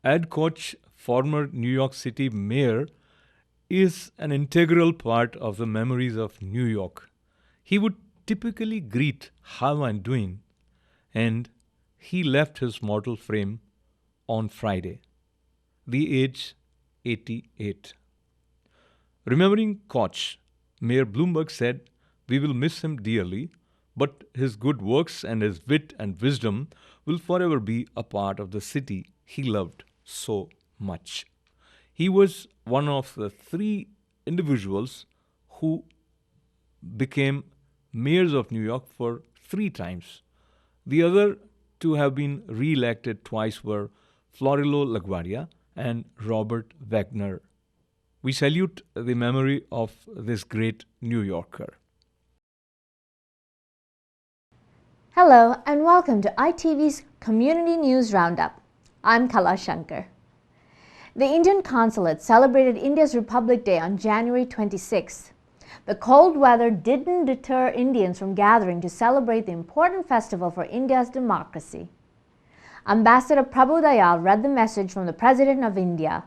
Ed Koch, former New York City mayor, is an integral part of the memories of New York. He would typically greet how I'm doing, and he left his mortal frame on Friday, the age 88. Remembering Koch, Mayor Bloomberg said, "We will miss him dearly, but his good works and his wit and wisdom will forever be a part of the city he loved so much." He was one of the three individuals who became mayors of New York for three times. The other to have been re elected twice were Florillo LaGuardia and Robert Wagner. We salute the memory of this great New Yorker. Hello and welcome to ITV's Community News Roundup. I'm Kala Shankar. The Indian Consulate celebrated India's Republic Day on January 26th. The cold weather didn't deter Indians from gathering to celebrate the important festival for India's democracy. Ambassador Prabhu Dayal read the message from the President of India.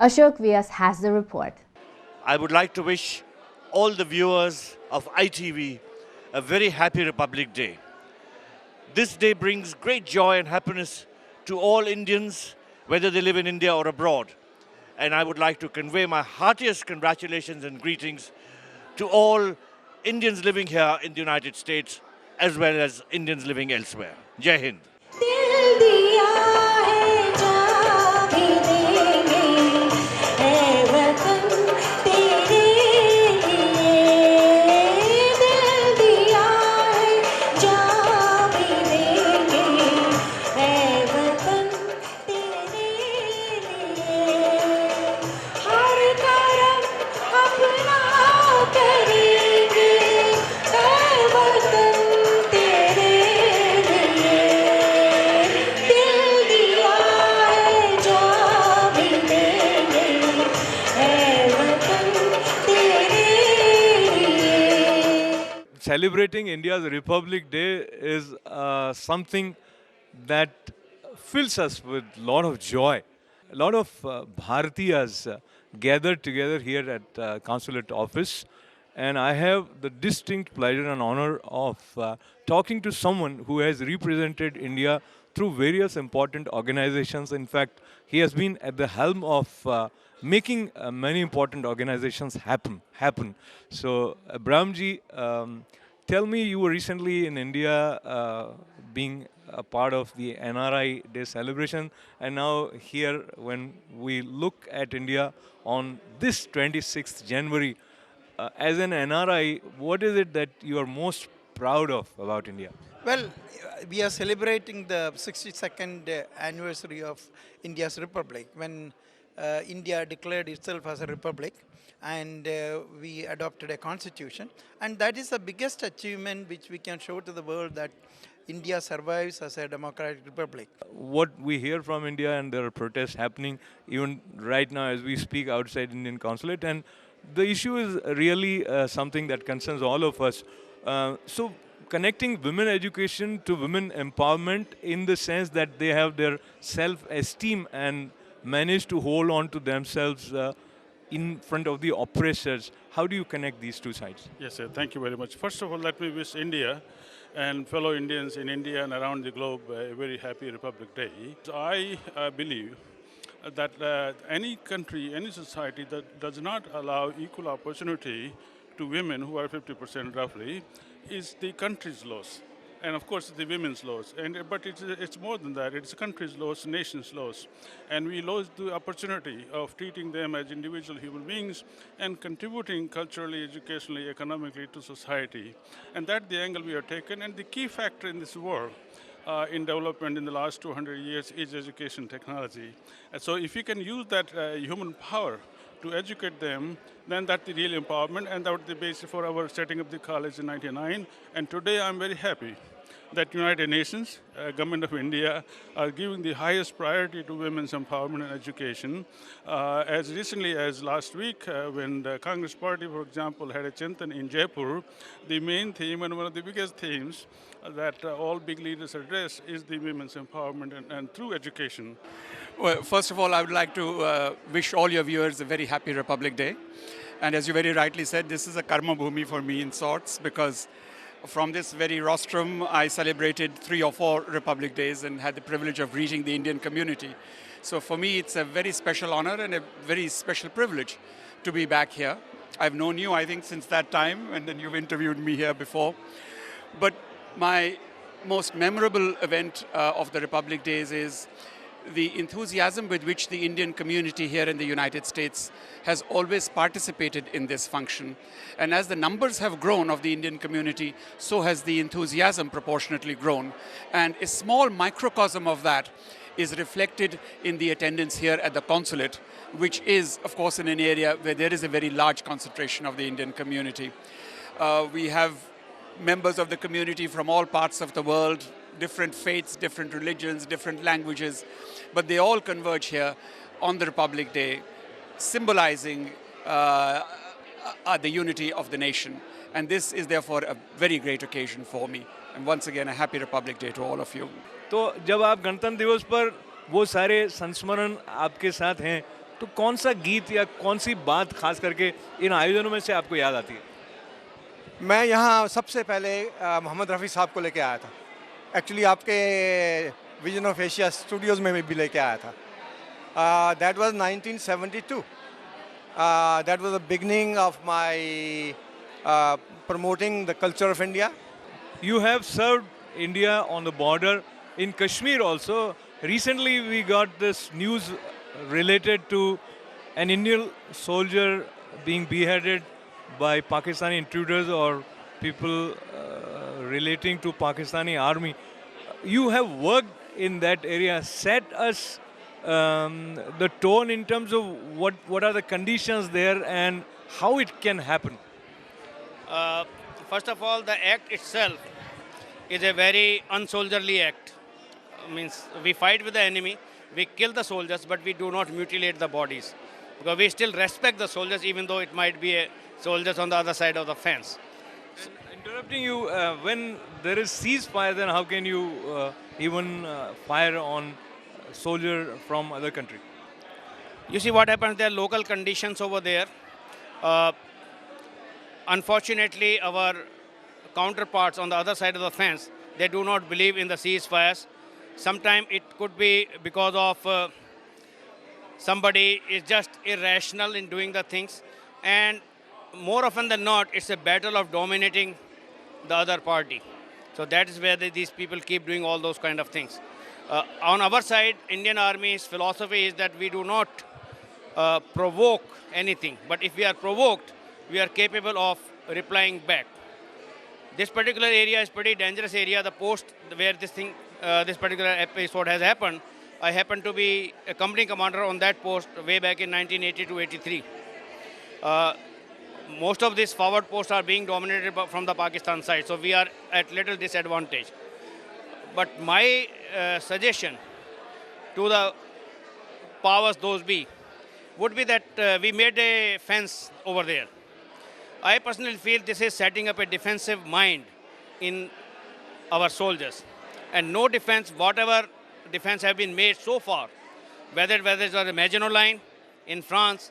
Ashok Vyas has the report. I would like to wish all the viewers of ITV a very happy Republic Day. This day brings great joy and happiness to all Indians, whether they live in India or abroad. And I would like to convey my heartiest congratulations and greetings to all Indians living here in the United States, as well as Indians living elsewhere. Jai Hind. Celebrating India's Republic Day is something that fills us with a lot of joy. A lot of Bharatiyas gathered together here at Consulate office, and I have the distinct pleasure and honor of talking to someone who has represented India through various important organizations. In fact, he has been at the helm of making many important organizations happen. So, Brahmji, tell me, you were recently in India being a part of the NRI Day celebration, and now here when we look at India on this 26th January, as an NRI, what is it that you are most proud of about India? Well, we are celebrating the 62nd anniversary of India's Republic when India declared itself as a republic and we adopted a constitution. And that is the biggest achievement which we can show to the world that India survives as a democratic republic. What we hear from India, and there are protests happening even right now as we speak outside Indian Consulate, and the issue is really something that concerns all of us. So connecting women education to women empowerment in the sense that they have their self-esteem and manage to hold on to themselves in front of the oppressors. How do you connect these two sides? Yes, sir. Thank you very much. First of all, let me wish India and fellow Indians in India and around the globe a very happy Republic Day. I believe that any country, any society that does not allow equal opportunity to women, who are 50% roughly, is the country's loss. And of course, the women's loss. But it's more than that. It's the country's loss, nation's loss. And we lost the opportunity of treating them as individual human beings and contributing culturally, educationally, economically to society. And that's the angle we are taken. And the key factor in this world in development in the last 200 years is education technology. And so if you can use that human power to educate them, then that's the real empowerment, and that was the basis for our setting up the college in '99. And today I'm very happy that United Nations, Government of India, are giving the highest priority to women's empowerment and education. As recently as last week, when the Congress Party, for example, had a Chintan in Jaipur, the main theme and one of the biggest themes that all big leaders address is the women's empowerment and through education. Well, first of all, I would like to wish all your viewers a very happy Republic Day. And as you very rightly said, this is a karma bhumi for me in sorts, because from this very rostrum, I celebrated 3 or 4 Republic Days and had the privilege of reaching the Indian community. So for me, it's a very special honor and a very special privilege to be back here. I've known you, I think, since that time, and then you've interviewed me here before. But my most memorable event of the Republic Days is the enthusiasm with which the Indian community here in the United States has always participated in this function. And as the numbers have grown of the Indian community, so has the enthusiasm proportionately grown. And a small microcosm of that is reflected in the attendance here at the Consulate, which is, of course, in an area where there is a very large concentration of the Indian community. We have members of the community from all parts of the world, different faiths, different religions, different languages, but they all converge here on the Republic Day, symbolizing the unity of the nation. And this is therefore a very great occasion for me. And once again, a happy Republic Day to all of you. तो जब आप गणतंत्र दिवस पर वो सारे संस्मरण आपके साथ हैं, तो कौन सा गीत या कौन सी बात खास करके इन आयोजनों में से आपको याद आती है? मैं यहाँ सबसे पहले मोहम्मद रफ़ी साहब को लेके आया था. एक्चुअली आपके विजन ऑफ एशिया स्टूडियोज़ में भी लेके आया था. That was 1972. That was the beginning of my promoting the culture of India. You have served India on the border in Kashmir also. Recently we got this news related to an Indian soldier being beheaded by Pakistani intruders or people relating to Pakistani army. You have worked in that area. Set us the tone in terms of what are the conditions there and how it can happen. First of all, the act itself is a very unsoldierly act. Means we fight with the enemy, we kill the soldiers, but we do not mutilate the bodies. Because we still respect the soldiers, even though it might be soldiers on the other side of the fence. Interrupting you, when there is ceasefire, then how can you even fire on soldier from other country? You see what happens, there are local conditions over there. Unfortunately, our counterparts on the other side of the fence, they do not believe in the ceasefires. Sometimes it could be because of somebody is just irrational in doing the things. And more often than not, it's a battle of dominating the other party. So that is where these people keep doing all those kind of things. On our side, Indian Army's philosophy is that we do not provoke anything. But if we are provoked, we are capable of replying back. This particular area is pretty dangerous area. The post where this particular episode has happened, I happened to be a company commander on that post way back in 1982-83. Most of these forward posts are being dominated from the Pakistan side, so we are at little disadvantage. But my suggestion to the powers those be would be that we made a fence over there. I personally feel this is setting up a defensive mind in our soldiers. And no defense, whatever defense have been made so far, whether it was a Maginot line in France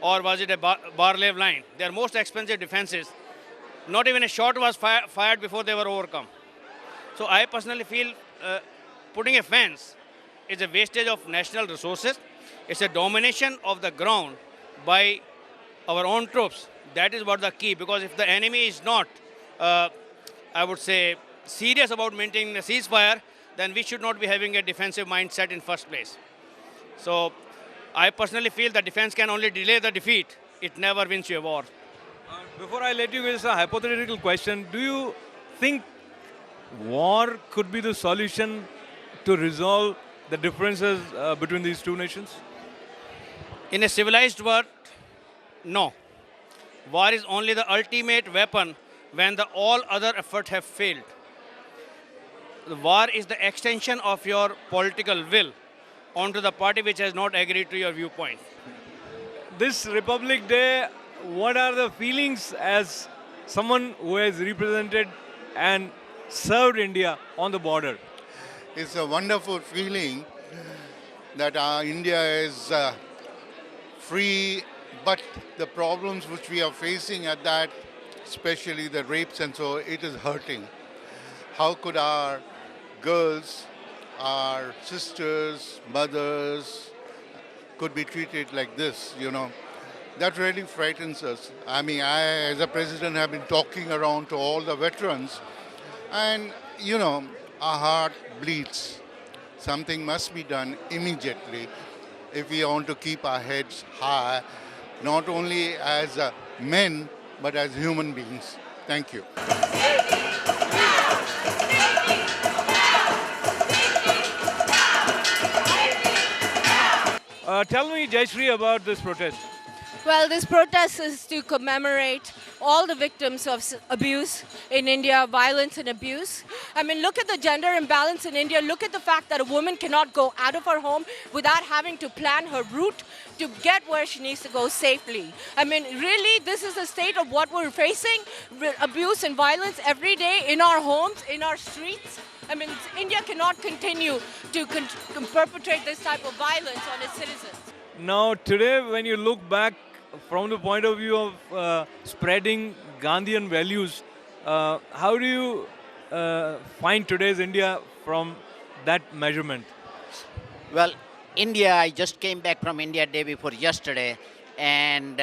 or was it a Bar-Lev line, they are most expensive defenses. Not even a shot was fired before they were overcome. So I personally feel putting a fence is a wastage of national resources. It's a domination of the ground by our own troops. That is what the key, because if the enemy is not, I would say, serious about maintaining a ceasefire, then we should not be having a defensive mindset in first place. So I personally feel that defense can only delay the defeat. It never wins you a war. Before I let you go, it's a hypothetical question. Do you think war could be the solution to resolve the differences between these two nations? In a civilized world, no. War is only the ultimate weapon when all other efforts have failed. the war is the extension of your political will onto the party which has not agreed to your viewpoint. This Republic Day, what are the feelings as someone who has represented and served India on the border? It's a wonderful feeling that India is free, but the problems which we are facing at that, especially the rapes and so, it is hurting. How could our girls, our sisters, mothers, could be treated like this, you know? That really frightens us. I mean, I, as a president, have been talking around to all the veterans, and, you know, our heart bleeds. Something must be done immediately if we want to keep our heads high, not only as men, but as human beings. Thank you. Tell me, Jayashree, about this protest. Well, this protest is to commemorate all the victims of abuse in India, violence and abuse. I mean, look at the gender imbalance in India. Look at the fact that a woman cannot go out of her home without having to plan her route to get where she needs to go safely. I mean, really, this is the state of what we're facing, abuse and violence every day in our homes, in our streets. I mean, India cannot continue to perpetrate this type of violence on its citizens. Now, today, when you look back from the point of view of spreading Gandhian values, how do you find today's India from that measurement? Well, India, I just came back from India day before yesterday, and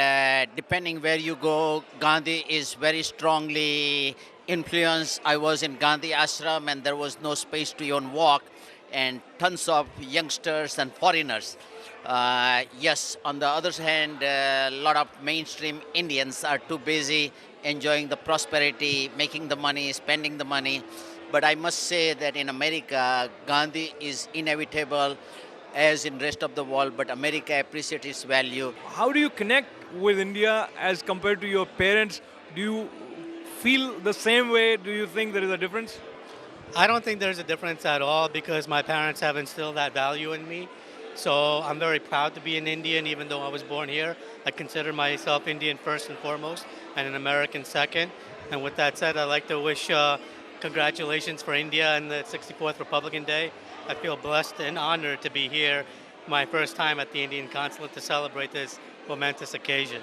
depending where you go, Gandhi is very strongly influenced. I was in Gandhi Ashram, and there was no space to even walk, and tons of youngsters and foreigners. Yes, on the other hand, a lot of mainstream Indians are too busy enjoying the prosperity, making the money, spending the money. But I must say that in America, Gandhi is inevitable, as in rest of the world, but America appreciates its value. How do you connect with India as compared to your parents? Do you feel the same way? Do you think there is a difference? I don't think there's a difference at all because my parents have instilled that value in me. So I'm very proud to be an Indian, even though I was born here. I consider myself Indian first and foremost, and an American second. And with that said, I'd like to wish congratulations for India and the 64th Republican Day. I feel blessed and honored to be here, my first time at the Indian Consulate to celebrate this momentous occasion.